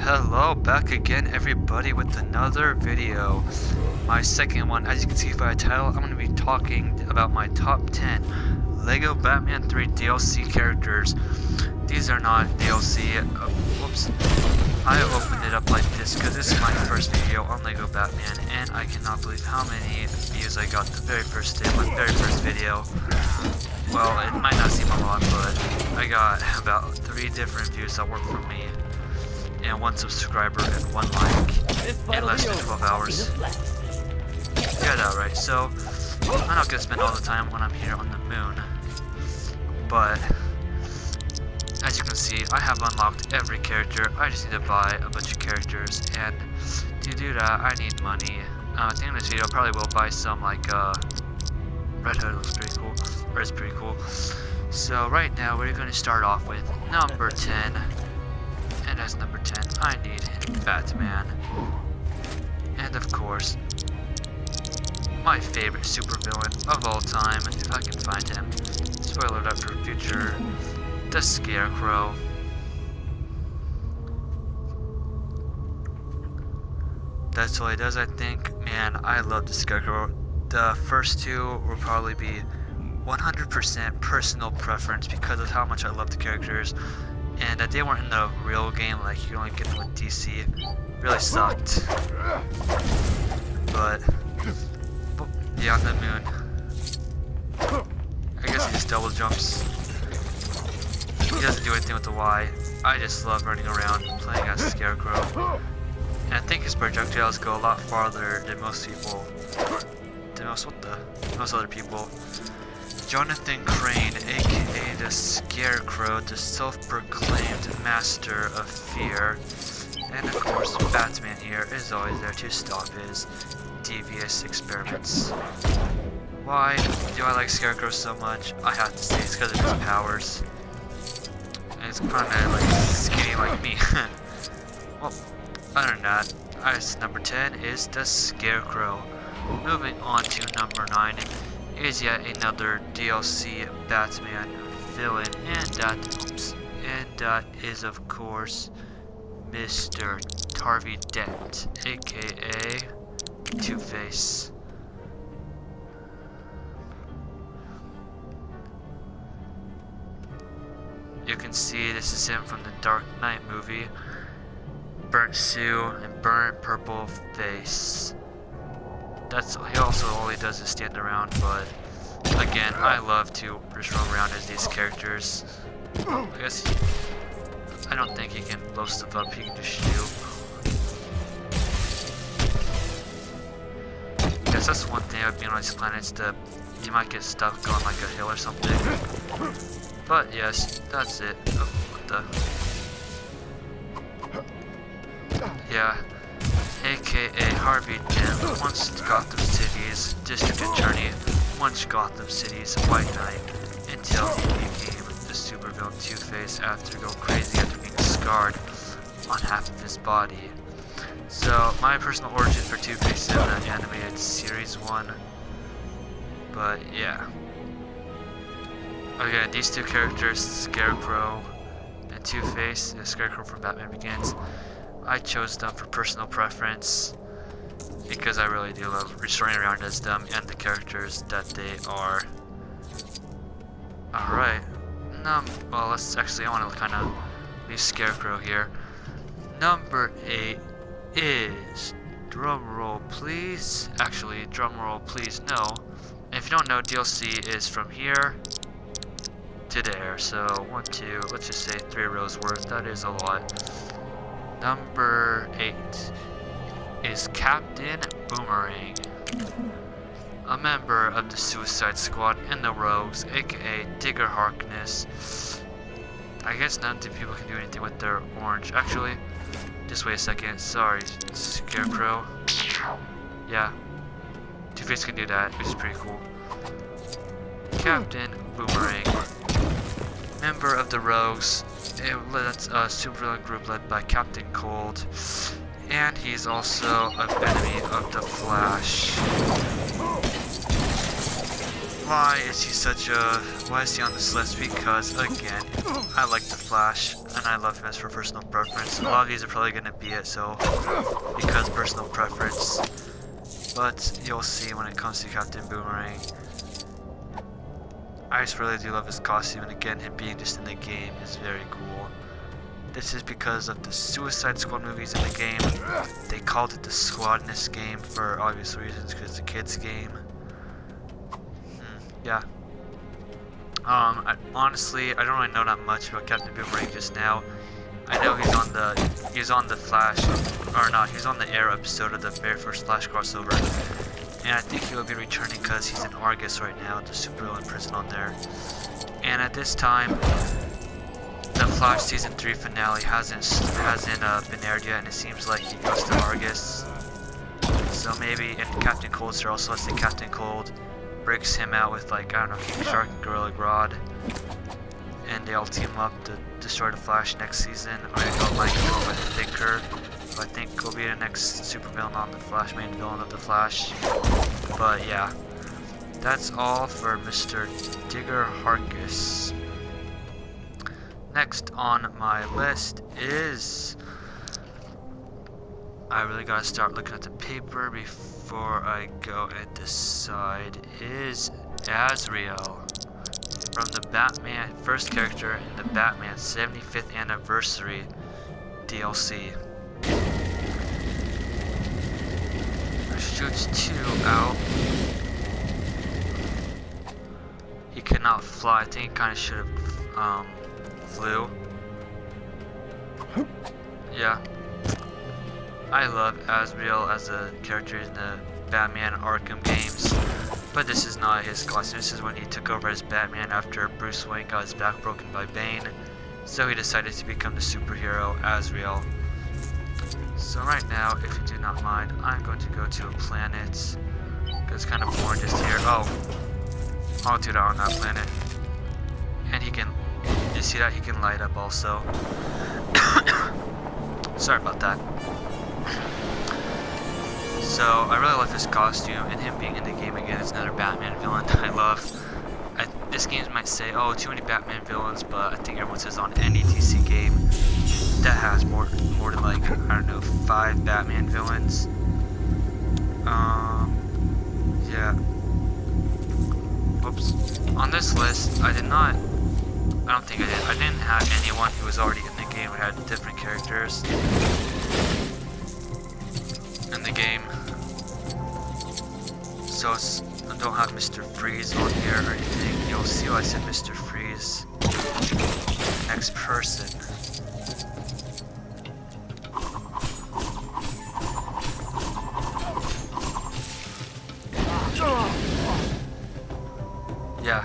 Hello, back again everybody with another video. My second one. As you can see by the title, I'm going to be talking about my top 10 LEGO Batman 3 DLC characters. These are not DLC, whoops. I opened it up like this because this is my first video on LEGO Batman, and I cannot believe how many views I got the very first day, my very first video. Well, it might not seem a lot, but I got about 3 different views that work for me, and 1 subscriber and 1 like in less than 12 hours. Yeah, that right. So I'm not gonna spend all the time when I'm here on the moon, but as you can see, I have unlocked every character. I just need to buy a bunch of characters, and to do that, I need money. At the end of this video, I probably will buy some like Red Hood. Looks pretty cool, or it's pretty cool. So right now, we're going to start off with number 10. And as number 10, I need Batman. And of course, my favorite supervillain of all time, if I can find him. Spoiler alert for future, the Scarecrow. That's all he does, I think. Man, I love the Scarecrow. The first 2 will probably be 100% personal preference because of how much I love the characters. And that they weren't in the real game, like you can only get them with DC, really sucked. But yeah, on the moon, I guess he just double jumps. He doesn't do anything with the Y. I just love running around playing as Scarecrow. And I think his projectiles go a lot farther than most people. Most other people. Jonathan Crane, aka the Scarecrow, the self-proclaimed master of fear. And of course, Batman here is always there to stop his devious experiments. Why do I like Scarecrow so much? I have to say it's because of his powers. And it's kind of like skinny like me. Well, other than that, number 10 is the Scarecrow. Moving on to number 9. Is yet another DLC Batman villain, and that is of course Mr. Harvey Dent, aka Two-Face. You can see this is him from the Dark Knight movie. Burnt suit and burnt purple face. He also all he does is stand around, but again, I love to just roam around as these characters. I guess I don't think he can blow stuff up, he can just shoot. I guess that's one thing of being on these planets, that you might get stuck on like a hill or something. But yes, that's it. Oh, what the? Yeah. AKA Harvey Dent, once Gotham City's District Attorney, once Gotham City's White Knight, until he became the supervillain Two-Face after going crazy after being scarred on half of his body. So, my personal origin for Two-Face is in the animated series 1. But yeah. Again, these 2 characters, Scarecrow and Two-Face, the Scarecrow from Batman Begins, I chose them for personal preference because I really do love running around as them and the characters that they are. Alright. Well, I want to kind of leave Scarecrow here. Number 8 is, drumroll please. Actually, drumroll please no. If you don't know, DLC is from here to there. So 1, 2, let's just say 3 rows worth. That is a lot. Number 8 is Captain Boomerang, a member of the Suicide Squad and the Rogues, aka Digger Harkness. I guess none of the people can do anything with their orange. Actually, just wait a second. Sorry, Scarecrow. Yeah, Two-Face can do that, which is pretty cool. Captain Boomerang, member of the Rogues. That's a supervillain group led by Captain Cold, and he's also an enemy of the Flash. why is he such a... Why is he on this list? Because, again, I like the Flash, and I love him as for personal preference. A lot of these are probably going to be it, so... Because personal preference. But you'll see when it comes to Captain Boomerang. I just really do love his costume, and again, him being just in the game is very cool. This is because of the Suicide Squad movies in the game. They called it the Squad in this game for obvious reasons, because it's a kid's game. Yeah. Honestly, I don't really know that much about Captain Boomerang just now. I know he's on the Flash, or not, he's on the Arrow episode of the very first Flash crossover. And I think he will be returning because he's in Argus right now, the supervillain prison on there. And at this time, the Flash Season 3 finale hasn't been aired yet, and it seems like he goes to Argus. So maybe, and Captain Cold's there also, let's say Captain Cold breaks him out with, like, I don't know, King Shark and Gorilla Grodd. And they all team up to destroy the Flash next season. I don't like a little bit thicker. I think he'll be the next supervillain on the Flash, main villain of the Flash. But yeah, that's all for Mr. Digger Harkus. Next on my list is... I really gotta start looking at the paper before I go and decide. Is Azrael from the Batman, first character in the Batman 75th Anniversary DLC. Shoots 2 out. He cannot fly. I think he kind of should have flew. Yeah. I love Azrael as a character in the Batman Arkham games, but this is not his costume. This is when he took over as Batman after Bruce Wayne got his back broken by Bane, so he decided to become the superhero Azrael. So right now, if you do not mind, I'm going to go to a planet, because it's kind of boring just here. Oh, I'll do that on that planet. And he can, you see that? He can light up also. Sorry about that. So, I really love this costume, and him being in the game again is another Batman villain I love. This game might say, oh, too many Batman villains, but I think everyone says on any DC game that has more than, like, I don't know, 5 Batman villains. Yeah. Oops. On this list, I didn't have anyone who was already in the game who had different characters in the game. So I don't have Mr. Freeze on here or anything. You'll see why I said Mr. Freeze. Next person. Yeah.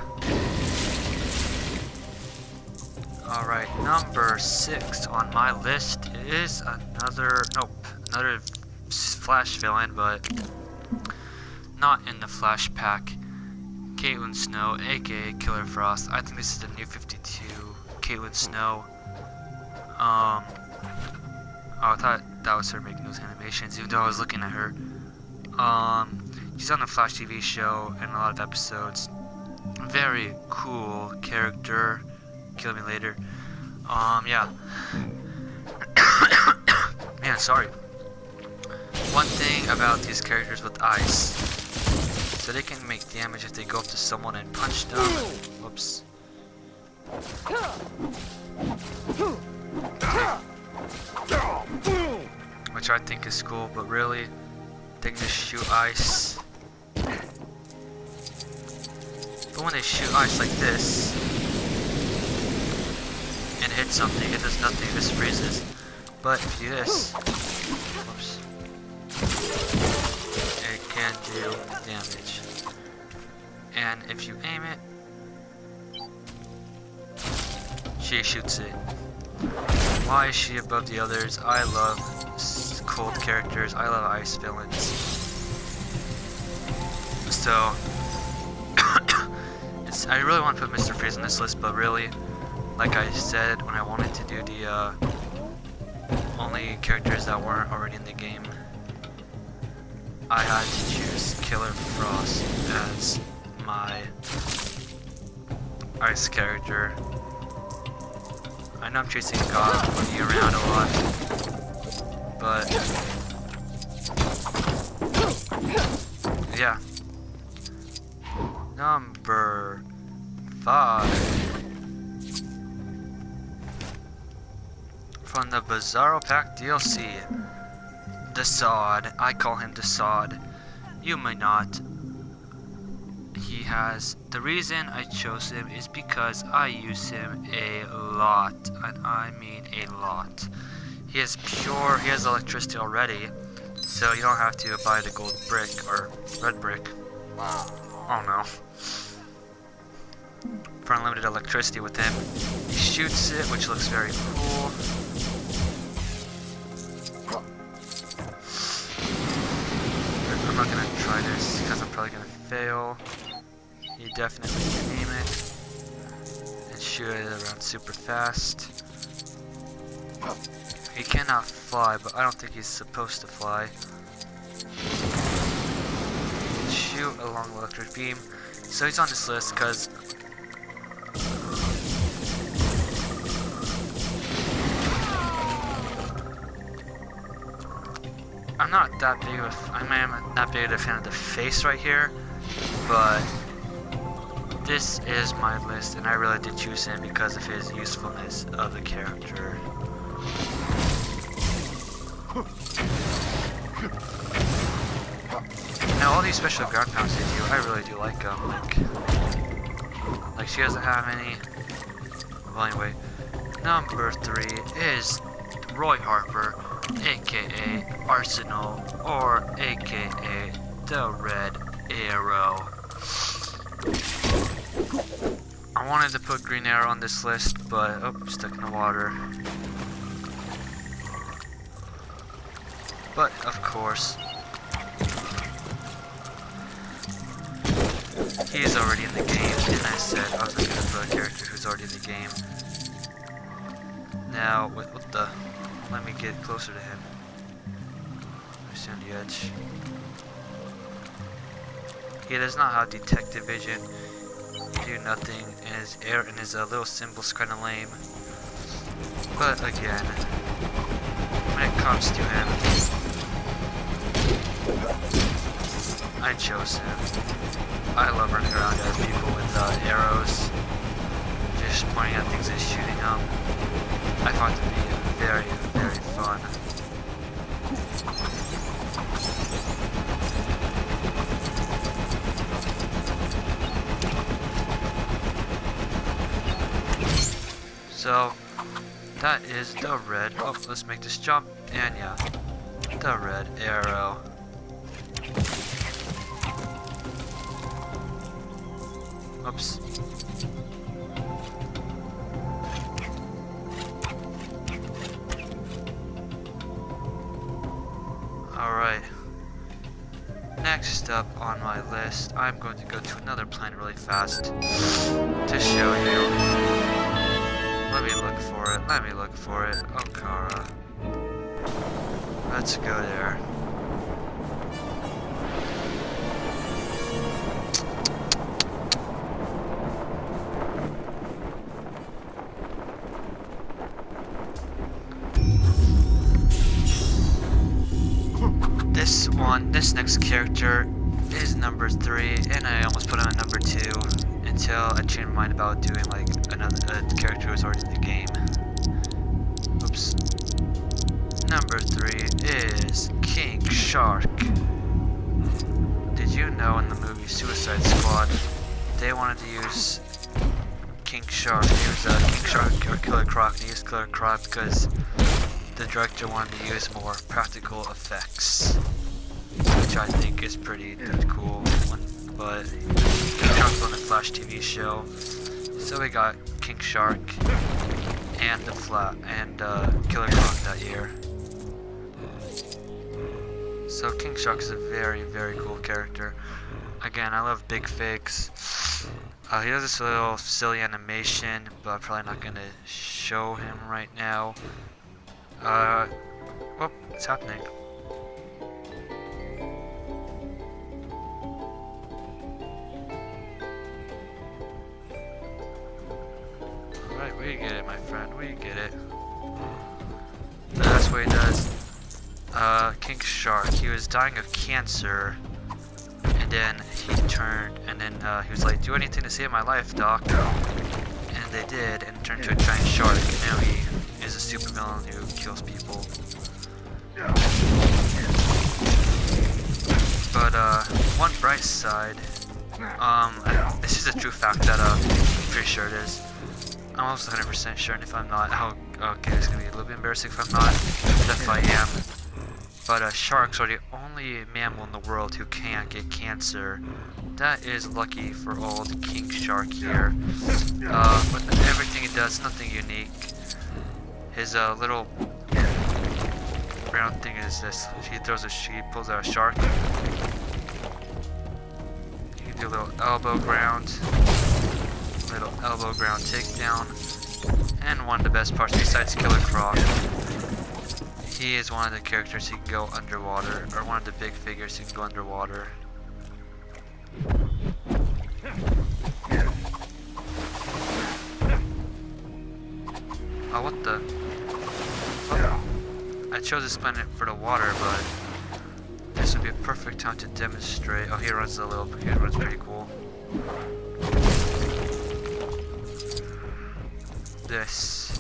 Alright, number 6 on my list is another Flash villain, but not in the Flash pack. Caitlin Snow, aka Killer Frost. I think this is the new 52 Caitlin Snow. Oh, I thought that was her making those animations, even though I was looking at her. She's on the Flash TV show and a lot of episodes. Very cool character. Kill me later. Yeah. Man, sorry. One thing about these characters with ice, so they can make damage if they go up to someone and punch them. Whoops. Which I think is cool, but really, they can just shoot ice. But when they shoot ice like this, and hit something, it does nothing, it just freezes. But if you do this, whoops, it can do damage. And if you aim it, she shoots it. Why is she above the others? I love cold characters, I love ice villains. So, I really want to put Mr. Freeze on this list, but really, like I said when I wanted to do the only characters that weren't already in the game, I had to choose Killer Frost as my ice character. I know I'm chasing Gotham around a lot, but yeah. Number 5. From the Bizarro Pack DLC, Desaad. I call him Desaad. You may not. He has... The reason I chose him is because I use him a lot, and I mean a lot. He has electricity already, so you don't have to buy the gold brick or red brick. Oh no. For unlimited electricity with him. He shoots it, which looks very cool. I'm not gonna try this because I'm probably gonna fail. You definitely can aim it and shoot it around super fast. He cannot fly, but I don't think he's supposed to fly. Shoot along the electric beam. So he's on this list because I'm not that big of a fan of the face right here, but this is my list, and I really did choose him because of his usefulness of the character. Now all these special ground pounds they do, I really do like them. Like she doesn't have any. Well, anyway, number 3 is Roy Harper, aka Arsenal, or aka the Red Arrow. I wanted to put Green Arrow on this list, but oh, stuck in the water. But of course, he's already in the game, and I said I was not gonna put a character who's already in the game. Now, what the? Let me get closer to him. He's on the edge. He does not have detective vision. He do nothing, and his little symbol's kind of lame. But again, when it comes to him, I chose him. I love running around at people with arrows, just pointing at things and shooting them. I find it to be very, very fun. So, that is the red. Oh, let's make this jump. And yeah, the Red Arrow. Oops. Alright. Next up on my list, I'm going to go to another planet really fast to show you. Let me look for it. Let me look for it. Okara. Let's go there. This next character is number 3, and I almost put him at number 2 until I changed my mind about doing like a character who's already in the game. Oops. Number 3 is King Shark. Did you know in the movie Suicide Squad they wanted to use King Shark? They used King Shark or Killer Croc. They used Killer Croc because the director wanted to use more practical effects, which I think is pretty cool. But King Shark's on the Flash TV show, so we got King Shark and Killer Croc that year. So King Shark is a very, very cool character. Again, I love big figs. He does this little silly animation, but I'm probably not gonna show him right now. What's happening? We get it, my friend. We get it. That's what he does. King Shark. He was dying of cancer. And then he turned, and then he was like, do anything to save my life, Doc. And they did, and turned into a giant shark. And now he is a supervillain who kills people. But, one bright side, this is a true fact that, I'm pretty sure it is. I'm almost 100% sure, and if I'm not, okay, it's gonna be a little bit embarrassing if I'm not, but if I am. But, sharks are the only mammal in the world who can't get cancer. That is lucky for old King Shark here. With everything he does, nothing unique. His, little brown thing is this. He pulls out a shark. You can do a little elbow ground takedown, and one of the best parts besides Killer Croc, he is one of the characters who can go underwater, or one of the big figures who can go underwater. Oh, what the? Oh. I chose this planet for the water, but this would be a perfect time to demonstrate. Oh, he runs he runs pretty cool. This.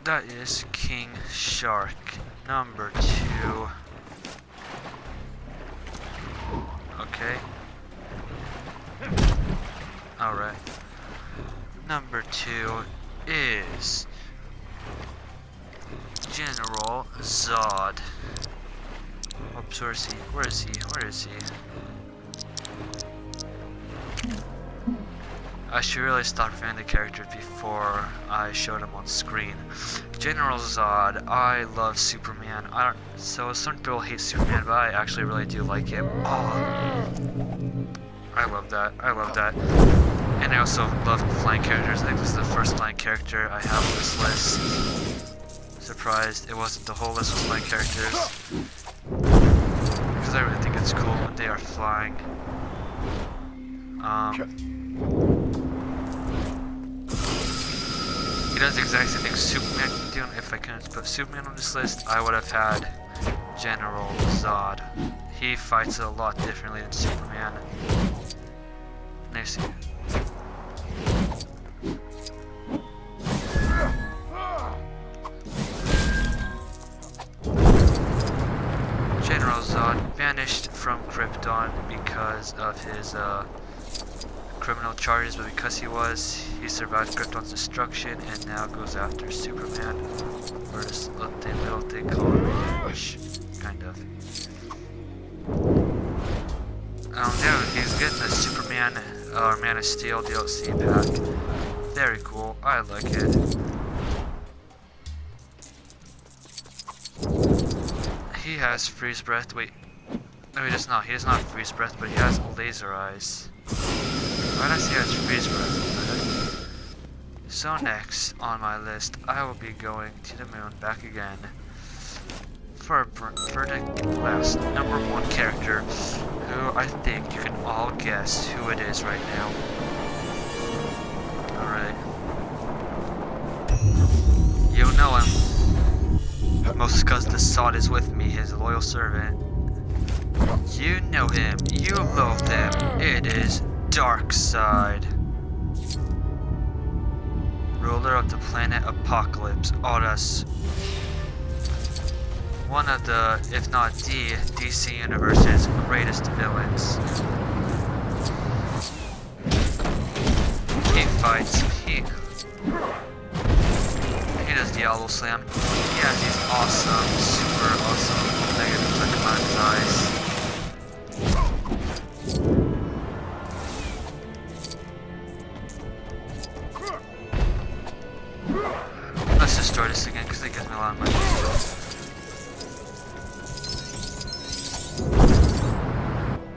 That is King Shark number 2. Okay. Alright. Number 2 is General Zod. Oops, where is he? Where is he? Where is he? I should really stop reviewing the characters before I showed him on screen. General Zod, I love Superman. So some people hate Superman, but I actually really do like him. Oh, I love that. I love that. And I also love flying characters. I think this is the first flying character I have on this list. Surprised it wasn't the whole list of flying characters. Because I really think it's cool when they are flying. He does the exact same thing Superman can do. If I couldn't put Superman on this list, I would have had General Zod. He fights a lot differently than Superman. Next. General Zod vanished from Krypton because of his criminal charges, but because he survived Krypton's destruction and now goes after Superman for this little thing called revenge, kind of. Yeah, he's getting the Superman or Man of Steel DLC pack. Very cool. I like it. He has freeze breath. Wait, no, he does not. He does not freeze breath, but he has laser eyes. Why does he have freeze breath? So next on my list, I will be going to the moon back again for the last number 1 character, who I think you can all guess who it is right now. Alright. You know him. Mostly because the Sod is with me, his loyal servant. You know him. You loathe him. It is Darkseid. Ruler of the planet Apocalypse. Horus. One of the, if not the, DC Universe's greatest villains. He fights, he does Diablo Slam. He has these awesome, super awesome negatives that come out of his eyes. Let's destroy this again because it gives me a lot of money.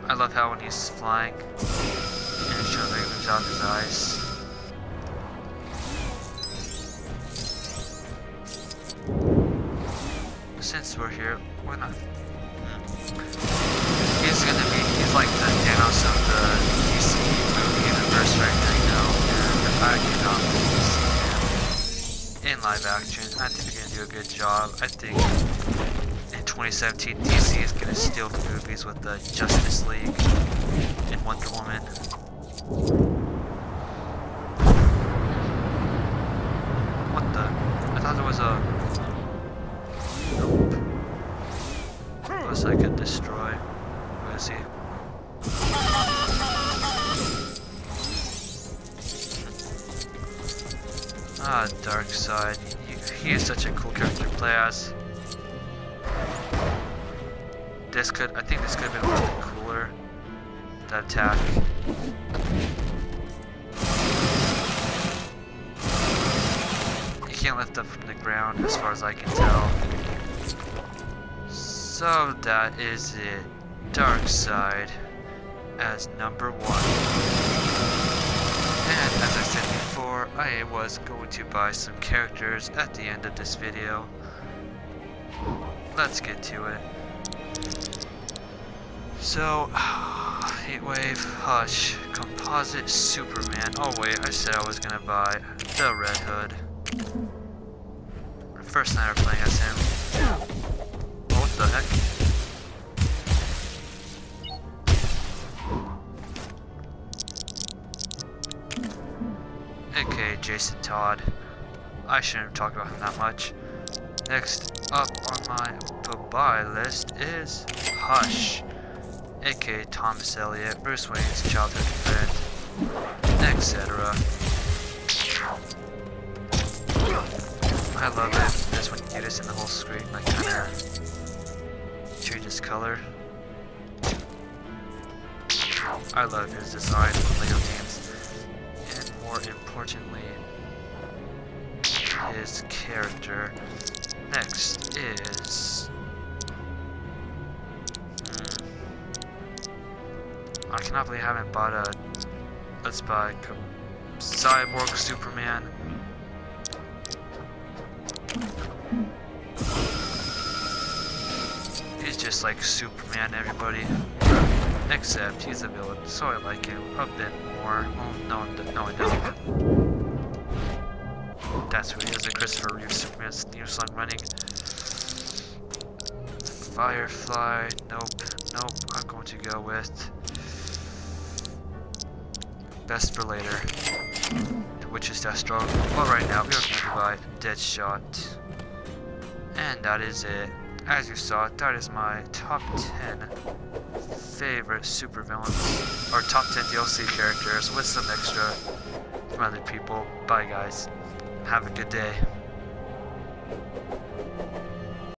I love how when he's flying and it shows like moves out of his eyes. Since we're here, why not? He's like the Thanos of live action. I think they're gonna do a good job. I think in 2017 DC is gonna steal the movies with the Justice League and Wonder Woman. What the? I thought there was a... Nope. Looks like a destroy. Where is he? Ah, Darkseid. He is such a cool character to play as. I think this could have been a little bit cooler. That attack. He can't lift up from the ground as far as I can tell. So that is it. Darkseid as number 1. And as I said before, I was going to buy some characters at the end of this video. Let's get to it. So, Heatwave, Hush, Composite Superman. Oh wait, I said I was gonna buy the Red Hood. First night we're playing as him. Oh, what the heck? Okay, Jason Todd. I shouldn't talk about him that much. Next up on my to-buy list is Hush, aka Thomas Elliot, Bruce Wayne's childhood friend, etc. I love it. That's when you do this in the whole screen, like kinda changes color. I love his design for Lego teams, and more importantly, his character. Next is... I cannot believe I haven't bought a... Let's buy Cyborg Superman. He's just like Superman, everybody. Except he's a villain, so I like him a bit more. Well, no, I don't. That's who he is, a Christopher Reeve Superman's theme song running. Firefly, nope. I'm going to go with Best for Later, which is Deathstroke. Well, right now we are going to buy Deadshot, and that is it. As you saw, that is my top 10 favorite supervillains, or top 10 DLC characters with some extra from other people. Bye guys. Have a good day.